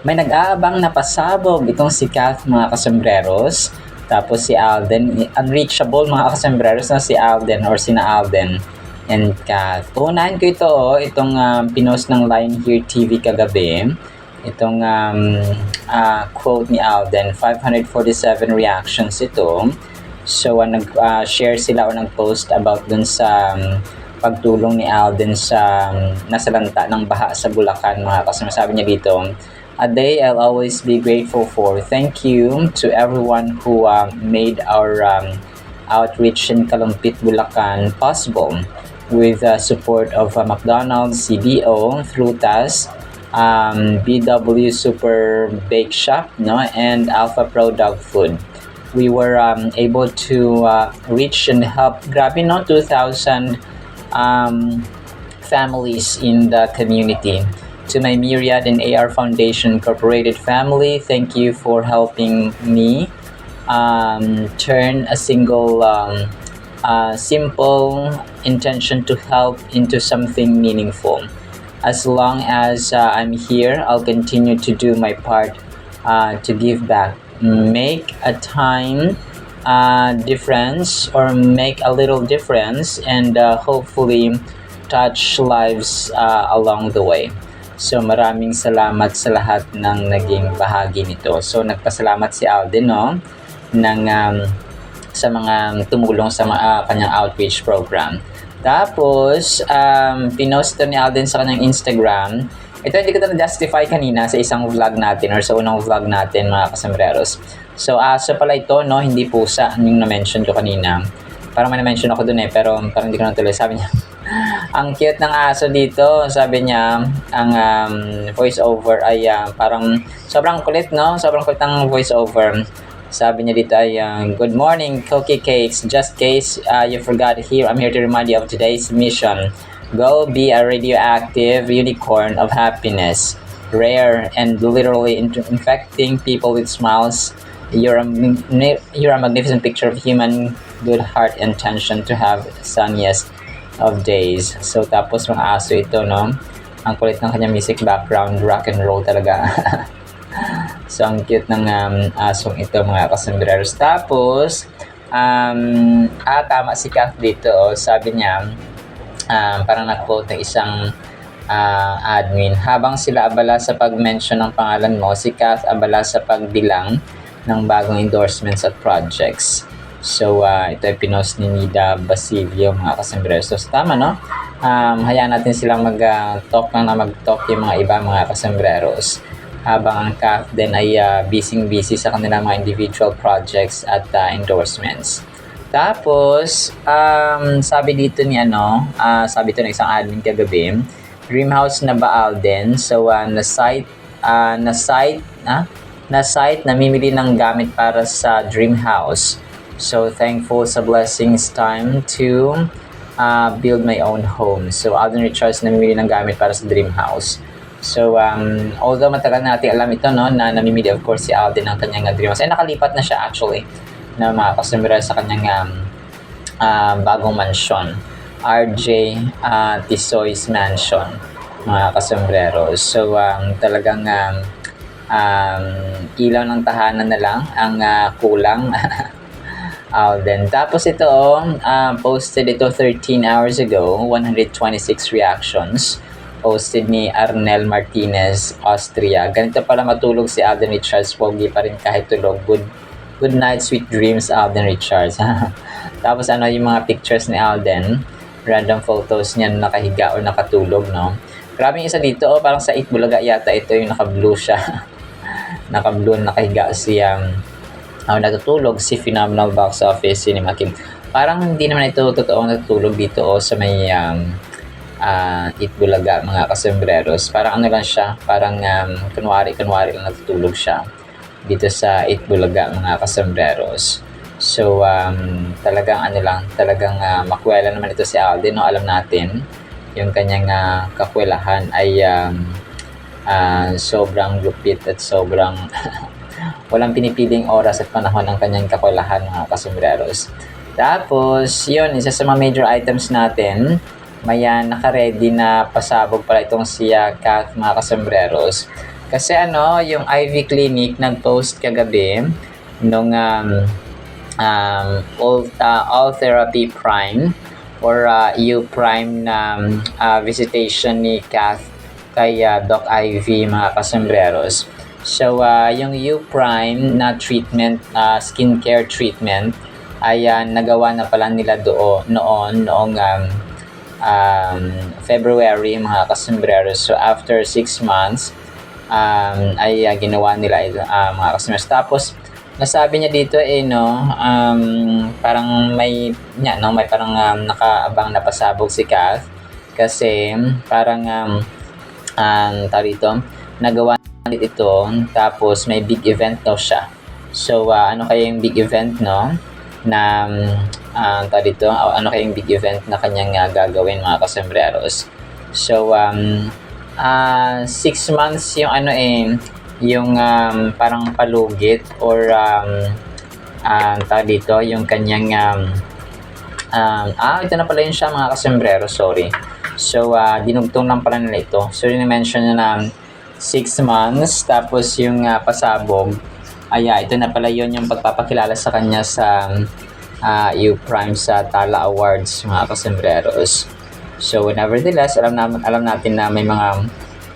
May nag-aabang na pasabog itong si Kath mga kasembreros. Tapos si Alden, unreachable mga kasembreros na si Alden or sina Alden and Kath. Unahin ko ito, itong pinost ng Line Here TV kagabi. Itong quote ni Alden, 547 reactions ito. So, nag-share sila o nag-post about dun sa pagtulong ni Alden sa nasalanta ng baha sa Bulacan mga kasembreros. Sabi niya dito, a day I'll always be grateful for. Thank you to everyone who made our outreach in Kalumpit, Bulacan possible with support of McDonald's, CDO, Frutas, BW Super Bake Shop, no, and Alpha Pro Dog Food. We were able to reach and help, grabe no, 2,000 families in the community. To my Myriad and AR Foundation Incorporated family, thank you for helping me turn a single simple intention to help into something meaningful. As long as I'm here, I'll continue to do my part to give back. Make a time difference or make a little difference and hopefully touch lives along the way. So maraming salamat sa lahat ng naging bahagi nito. So nagpasalamat si Alden no ng sa mga tumulong sa kanyang outreach program. Tapos pinost ni Alden sa kanyang Instagram. Ito hindi ko ito na-justify kanina sa isang vlog natin or sa unang vlog natin mga kasembreros. So aso pala ito no, hindi pusa yung na-mention ko kanina. Parang may na-mention ako dun pero parang hindi ko na tuloy. Sabi niya ang cute ng aso dito, sabi niya, ang voice over ay parang sobrang kulit, no? Sobrang kulit ng voice over. Sabi niya dito ay, good morning, cookie cakes. Just case you forgot here, I'm here to remind you of today's mission. Go be a radioactive unicorn of happiness. Rare and literally infecting people with smiles. You're a magnificent picture of human good heart intention to have sunniest of days. So tapos mga aso ito no, ang kulit ng kanyang music background, rock and roll talaga. So ang cute ng asong ito mga kasembreros. Tapos tama si Kath dito, sabi niya parang na-quote ng isang admin, habang sila abala sa pag-mention ng pangalan mo, si Kath abala sa pagbilang ng bagong endorsements at projects. So, ito ay pinost ni Nida Basilio mga kasembreros. So, tama no? Hayaan natin silang mag-talk lang na mag-talk yung mga iba mga kasembreros. Habang ang Kath din ay busy sa kanilang mga individual projects at endorsements. Tapos, sabi dito ni sabi ito ng isang admin kagabi, dream house na ba Alden? So, na-site namimili ng gamit para sa dream house. So, thankful sa blessings time to build my own home. So, Alden Richards namimili ng gamit para sa dream house. So, although matagal na natin alam ito, no, na namimili of course si Alden ng kanyang dream house. Ay, nakalipat na siya actually na mga kasembreros sa kanyang bagong mansion. RJ Tisoy's Mansion, mga kasembreros. So, talagang ilaw ng tahanan na lang ang kulang. Alden. Tapos ito, posted ito 13 hours ago, 126 reactions. Posted ni Arnel Martinez, Austria. Ganito pala matulog si Alden Richards. Pogi pa rin kahit tulog. Good night, sweet dreams, Alden Richards. Tapos yung mga pictures ni Alden. Random photos niya nakahiga o nakatulog, no? Grabe yung isa dito, parang sa Itbulaga yata ito yung naka-blue siya. Naka-blue, nakahiga siya. Natutulog si Phenomenal Box Office Cinema King. Parang hindi naman ito totoong natutulog dito sa may Itbulaga mga kasembreros. Parang lang siya, parang kunwari lang natutulog siya dito sa Itbulaga mga kasembreros. So talagang talagang makwela naman ito si Alden, no? Alam natin yung kanyang kakwelahan ay sobrang lupit at sobrang walang pinipiling oras at panahon ng kanyang kakwelahan mga kasembreros. Tapos, yun, isa sa mga major items natin, may naka-ready na pasabog pala itong si Kath mga kasembreros. Kasi ano, yung Ivy Clinic nag-post kagabi nung all therapy prime or U prime na visitation ni Kath kay Doc Ivy, mga kasambreros. So yung U prime na treatment, skincare treatment ay nagawa na pala nila noong February, mga kasambreros. So after 6 months ay ginawa nila ito, mga customers. Tapos nasabi niya dito parang may parang nakaabang na pasabog si Kath kasi parang tawag dito, nagawa ito tapos may big event daw siya. So ano kaya yung big event na tawag dito, ano kaya yung big event na kanyang gagawin, mga kasambreros. So 6 months yung yung parang palugit or tawag dito, yung kanyang ito na pala yun siya, mga kasombrero, sorry. So dinugtong lang pala nila ito. So mention na 6 months tapos yung pasabog ito na pala yun, yung pagpapakilala sa kanya sa U Prime sa Tala Awards, mga kasembreros. So nevertheless, alam natin na may mga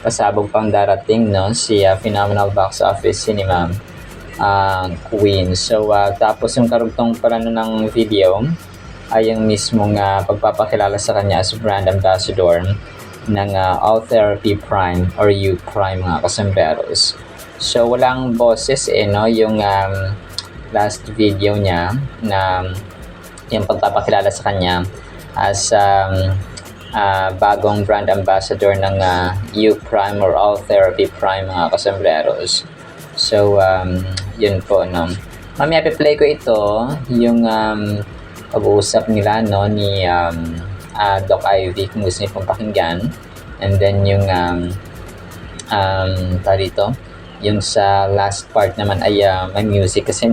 pasabog pang darating, si Phenomenal Box Office Cinema Queen. So tapos yung karugtong pala ng video ay yung mismong pagpapakilala sa kanya as brand ambassador ng All Therapy Prime or U Prime, mga kasembreros. So walang boses yung last video niya na yung pagpapakilala sa kanya as bagong brand ambassador ng U Prime or All Therapy Prime, mga kasembreros. So yun po, mamaya play ko ito yung pag-uusap nila ni Doc Ivy, kung gusto niyo pong pakinggan, and then yung dito yung sa last part naman ay may music kasi,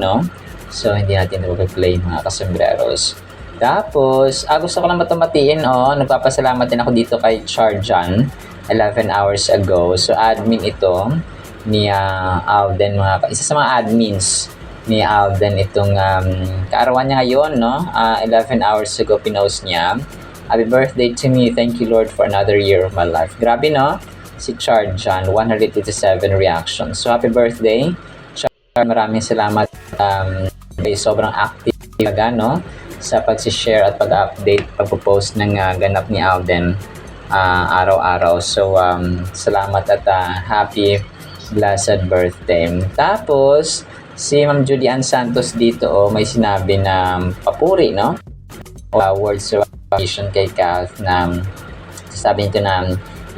so hindi natin play, mga kasembreros. Tapos gusto ko lang matumatiin, nagpapasalamat din ako dito kay Charjan 11 hours ago. So admin ito ni Alden, isa sa mga admins ni Alden itong kaarawan niya ngayon, 11 hours ago pinost niya, "Happy birthday to me, thank you Lord for another year of my life." Grabe, si Charjan, 187 reactions. So happy birthday Char, maraming salamat, sobrang active talaga, sa pag-share at pag-update, pag-post ng ganap ni Alden araw-araw. So salamat at happy blessed birthday. Tapos si Ma'am Julian Santos dito may sinabi na papuri, words of appreciation kay Kath, na sabi nito na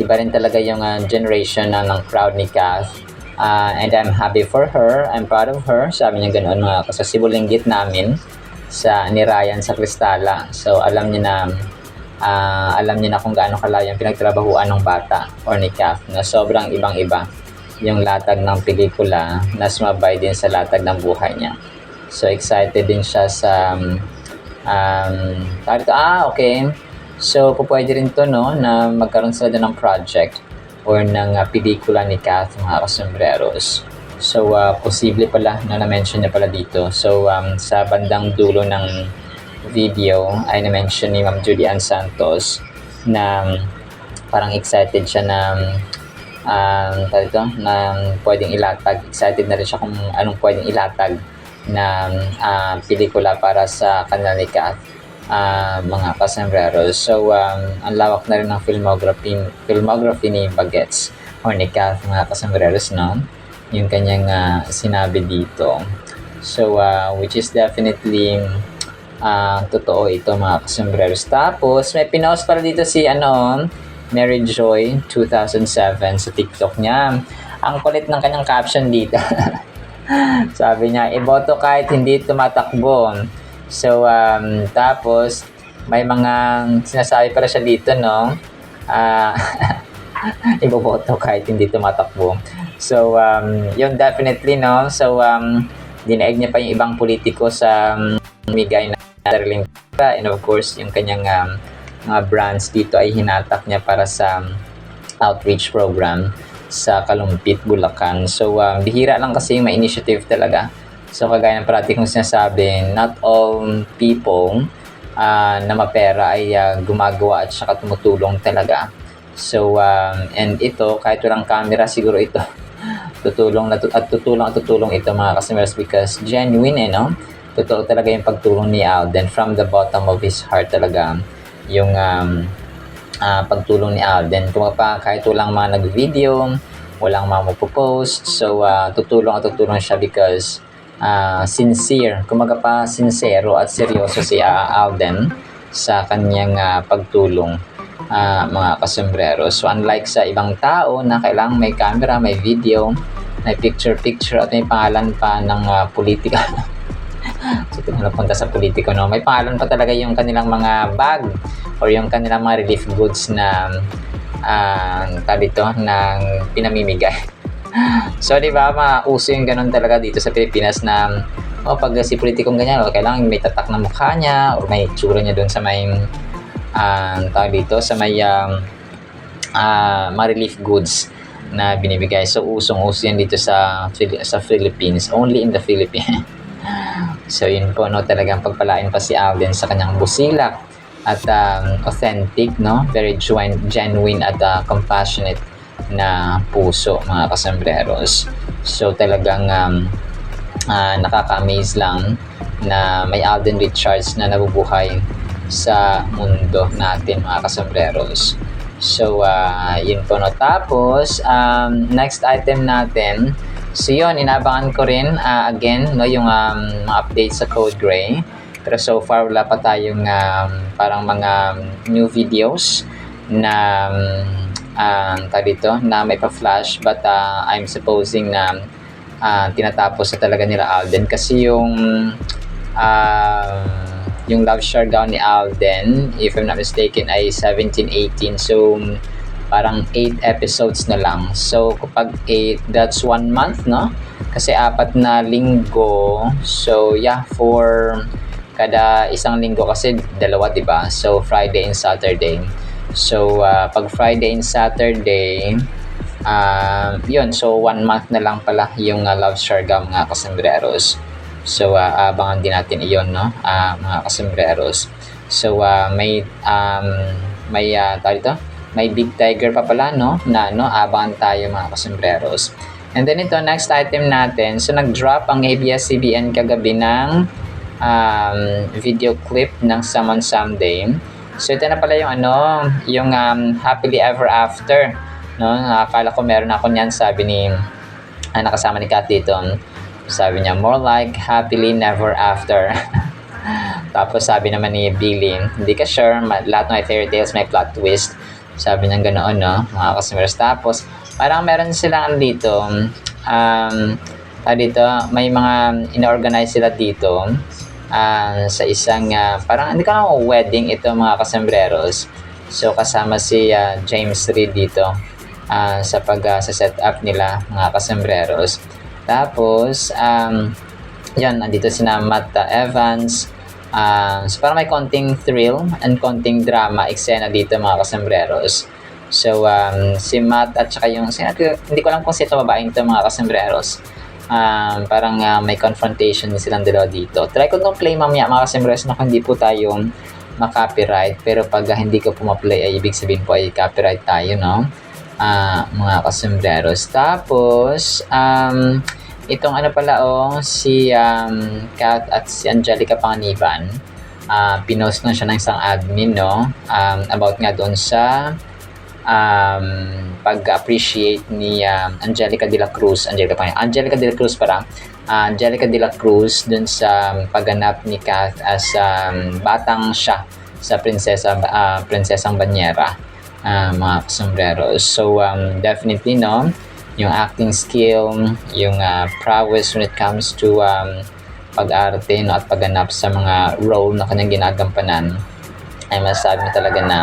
iba rin talaga yung generation ng crowd ni Kath, and I'm happy for her, I'm proud of her. Sabi niya ganoon, mga kasasibulinggit namin ni Ryan sa Cristala. So alam niya na kung gaano kalayo yung pinagtrabahuan ng bata or ni Kath, na sobrang ibang-iba yung latag ng pelikula na sumabay din sa latag ng buhay niya. So excited din siya sa okay. So pwede rin to, na magkaroon sila din ng project or ng pelikula ni Kath, mga kasembreros. So posible pala na na-mention niya pala dito. So sa bandang dulo ng video ay na-mention ni Ma'am Julian Santos na parang excited siya na pwedeng ilatag. Excited na rin siya kung anong pwedeng ilatag na pelikula para sa kanila ni Kath, mga kasembreros. So ang lawak na rin ng filmography ni Bagets or ni Kath, mga kasembreros, yung kanyang sinabi dito. So which is definitely totoo ito, mga kasembreros. Tapos may pinost para dito si Mary Joy 2007 sa TikTok niya. Ang kulit ng kanyang caption dito. Sabi niya, iboto kahit hindi tumatakbo. So tapos may mga sinasabi para siya dito, iboboto kahit hindi tumatakbo. So yun definitely, so dinaig niya pa yung ibang politiko sa migay na sariling pera, and of course yung kanyang mga brands dito ay hinatak niya para sa outreach program sa Kalumpit, Bulacan. So, bihira lang kasi yung may initiative talaga. So, kagaya ng parati kong sinasabi, not all people na mapera ay gumagawa at saka tumutulong talaga. So, and ito, kahit walang camera, siguro ito, tutulong ito mga customers because genuine no? Totoo talaga yung pagtulong ni Alden from the bottom of his heart talaga yung pagtulong ni Alden. Kung kahit walang mga nag-video, walang mga magpo-post, so tutulong siya because sincere, sincero at seryoso si Alden sa kanyang pagtulong mga kasombrero. So unlike sa ibang tao na kailangan may camera, may video, may picture at may pangalan pa ng politika. So ito napunta sa politiko, no? May pangalan pa talaga yung kanilang mga bag or yung kanilang mga relief goods na ng pinamimigay. So di ba mauso yung ganun talaga dito sa Pilipinas na pag si politikong ganyan, kailangan may tatak na mukha niya or may tsura niya doon sa may sa may mga relief goods na binibigay. So usong-uso yan dito sa Philippines, only in the Philippines. So yun po, no, talagang pagpalain pa si Alden sa kanyang busilak at authentic, no, very genuine at compassionate na puso mga kasambreros. So talagang nakaka-amaze lang na may Alden Richards na nabubuhay sa mundo natin mga kasambreros. So yun po, no. Tapos next item natin, so yun, inabangan ko rin again, no, yung mga updates sa Code Gray. Pero so far wala pa tayong parang mga new videos na na may pa-flash, but I'm supposing na tinatapos na talaga nila Alden kasi yung Love Siargao ni Alden, if I'm not mistaken, ay 17-18. So parang 8 episodes na lang. So kapag 8, that's 1 month, no? Kasi 4 na linggo. So yeah, for kada isang linggo kasi 2, diba? So Friday and Saturday. So pag Friday and Saturday, yun, so 1 month na lang pala yung Love Siargao mga kasambreros. So abangan din natin iyon, no, mga kasambreros. So may may Big Tiger pa pala, no, na abangan tayo mga kasambreros. And then ito, next item natin. So nag-drop ang ABS-CBN kagabi ng video clip ng Someone Someday. So ito na pala yung Happily Ever After, no. Akala ko meron ako niyan, sabi ni nakasama ni Kat dito. Sabi niya, more like Happily Never After. Tapos sabi naman ni Billy, hindi ka sure, lahat ng fairy tales may plot twist. Sabi niya ganoon, no, mga customers. Tapos parang meron silang dito, may mga in-organize sila dito sa isang parang hindi ka wedding ito mga kasambreros. So kasama si James Reid dito sa set up nila mga kasambreros. Tapos yan, nandito sina Matt Evans. So parang may konting thrill and konting drama eksena dito mga kasambreros. So si Matt at saka hindi ko alam kung sino babaeng ito mga kasambreros. Parang may confrontation silang dalawa dito. Try ko nung play mamaya mga kasambreros na hindi po tayo makopyright. Pero pag hindi ko po ma-play ay ibig sabihin po ay copyright tayo, no, mga kasambreros. Tapos itong si Kat at si Angelica Panganiban, pinost lang siya ng isang admin, no, about nga doon sa pag-appreciate ni Angelica de la Cruz dun sa pagganap ni Kat as batang siya sa prinsesang Banyera, mga kasambreros. So definitely, no, yung acting skill, yung prowess when it comes to pag-arte, no, at pagganap sa mga role na kanyang ginagampanan ay masasabi mo talaga na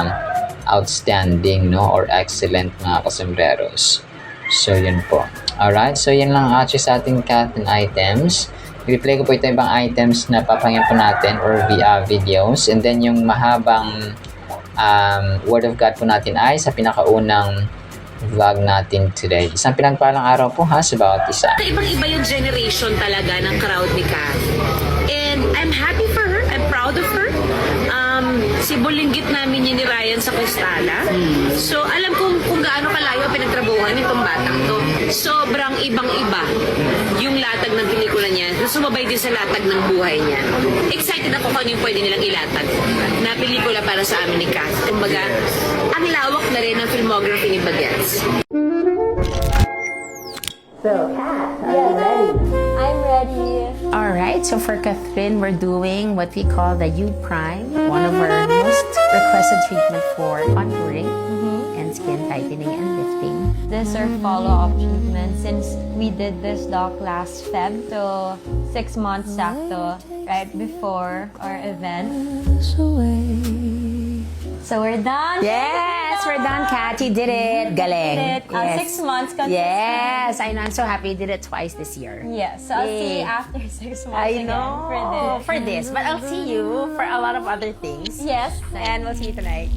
outstanding, no, or excellent mga kasambreros. So yun po. Alright, so yan lang actually sa ating cat and items. I-play ko po ito ibang items na papangin po natin or via videos, and then yung mahabang Word of God po natin ay sa pinakaunang vlog natin today. Isang pinagpalang araw po ha sa bawat isa. Ibang-iba yung generation talaga ng crowd ni Kath. And I'm happy for her. I'm proud of her. Si Bulinggit namin yun ni Ryan sa Costala. So, alam kung gaano kalayo ang pinagtrabuhan nitong batang to. Sobrang ibang-iba yung latag ng pelikula niya. Sumabay din sa latag ng buhay niya. Excited ako kung ano yung pwede nilang ilatag na pelikula para sa amin ni Kath. Kumbaga, ang lawak na rin ng filmography ni Bagets. So, Kat, are you ready? I'm ready. All right, so for Catherine, we're doing what we call the U Prime, one of our most requested treatment for contouring and skin tightening and lifting. This is our follow-up treatment since we did this doc last Feb to 6 months sakto right before our event. So we're done. Yes, we're done, Kat. You did it. Galing. Did it. Yes. 6 months consistent. Yes, I know. I'm so happy you did it twice this year. Yes, so I'll see Yay. you after 6 months I again know. for this. But I'll see you for a lot of other things. Yes. And we'll see you tonight.